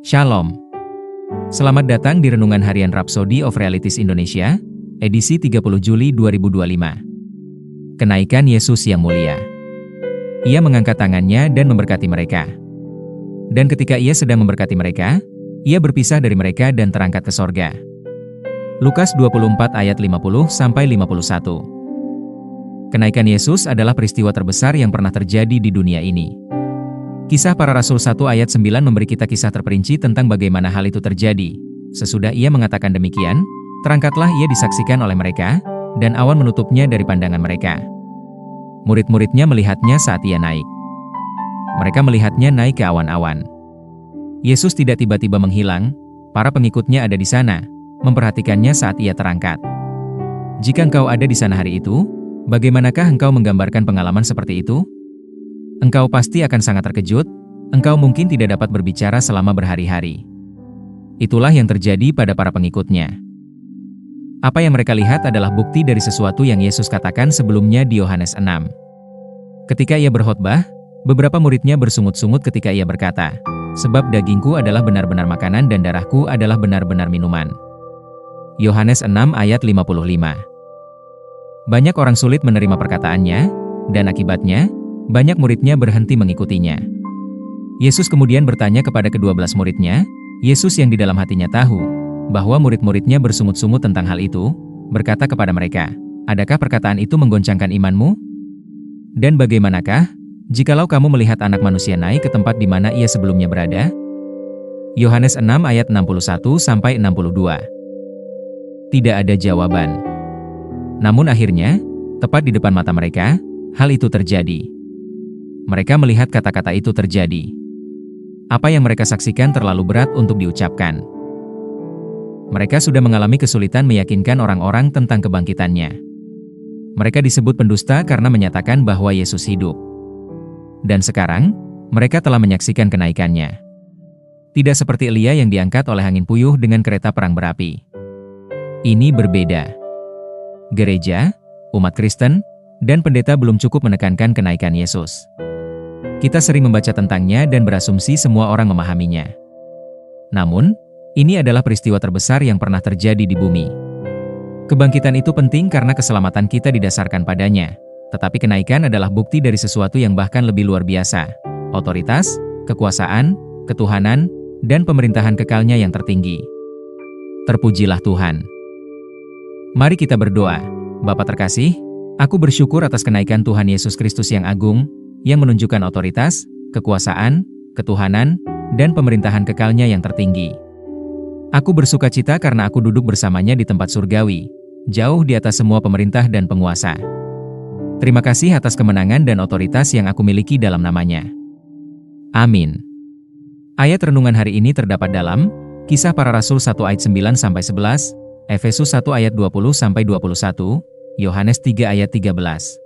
Shalom. Selamat datang di Renungan Harian Rhapsody of Realities Indonesia, edisi 30 Juli 2025. Kenaikan Yesus yang mulia. Ia mengangkat tangannya dan memberkati mereka. Dan ketika ia sedang memberkati mereka, ia berpisah dari mereka dan terangkat ke sorga. Lukas 24 ayat 50-51. Kenaikan Yesus adalah peristiwa terbesar yang pernah terjadi di dunia ini. Kisah Para Rasul 1 ayat 9 memberi kita kisah terperinci tentang bagaimana hal itu terjadi. Sesudah ia mengatakan demikian, terangkatlah ia disaksikan oleh mereka, dan awan menutupnya dari pandangan mereka. Murid-muridnya melihatnya saat ia naik. Mereka melihatnya naik ke awan-awan. Yesus tidak tiba-tiba menghilang, para pengikutnya ada di sana, memperhatikannya saat ia terangkat. Jika engkau ada di sana hari itu, bagaimanakah engkau menggambarkan pengalaman seperti itu? Engkau pasti akan sangat terkejut, engkau mungkin tidak dapat berbicara selama berhari-hari. Itulah yang terjadi pada para pengikutnya. Apa yang mereka lihat adalah bukti dari sesuatu yang Yesus katakan sebelumnya di Yohanes 6. Ketika ia berkhotbah, beberapa muridnya bersungut-sungut ketika ia berkata, "Sebab dagingku adalah benar-benar makanan dan darahku adalah benar-benar minuman." Yohanes 6 ayat 55. Banyak orang sulit menerima perkataannya, dan akibatnya, banyak muridnya berhenti mengikutinya. Yesus kemudian bertanya kepada ke-12 muridnya, Yesus yang di dalam hatinya tahu bahwa murid-muridnya bersungut-sungut tentang hal itu, berkata kepada mereka, "Adakah perkataan itu menggoncangkan imanmu? Dan bagaimanakah jikalau kamu melihat Anak Manusia naik ke tempat di mana ia sebelumnya berada?" Yohanes 6 ayat 61-62. Tidak ada jawaban. Namun akhirnya, tepat di depan mata mereka, hal itu terjadi. Mereka melihat kata-kata itu terjadi. Apa yang mereka saksikan terlalu berat untuk diucapkan. Mereka sudah mengalami kesulitan meyakinkan orang-orang tentang kebangkitannya. Mereka disebut pendusta karena menyatakan bahwa Yesus hidup. Dan sekarang, mereka telah menyaksikan kenaikannya. Tidak seperti Elia yang diangkat oleh angin puyuh dengan kereta perang berapi. Ini berbeda. Gereja, umat Kristen, dan pendeta belum cukup menekankan kenaikan Yesus. Kita sering membaca tentangnya dan berasumsi semua orang memahaminya. Namun, ini adalah peristiwa terbesar yang pernah terjadi di bumi. Kebangkitan itu penting karena keselamatan kita didasarkan padanya, tetapi kenaikan adalah bukti dari sesuatu yang bahkan lebih luar biasa, otoritas, kekuasaan, ketuhanan, dan pemerintahan kekalnya yang tertinggi. Terpujilah Tuhan. Mari kita berdoa. Bapa terkasih, aku bersyukur atas kenaikan Tuhan Yesus Kristus yang agung, yang menunjukkan otoritas, kekuasaan, ketuhanan, dan pemerintahan kekalnya yang tertinggi. Aku bersukacita karena aku duduk bersamanya di tempat surgawi, jauh di atas semua pemerintah dan penguasa. Terima kasih atas kemenangan dan otoritas yang aku miliki dalam namanya. Amin. Ayat renungan hari ini terdapat dalam Kisah Para Rasul 1 ayat 9-11, Efesus 1 ayat 20-21, Yohanes 3 ayat 13.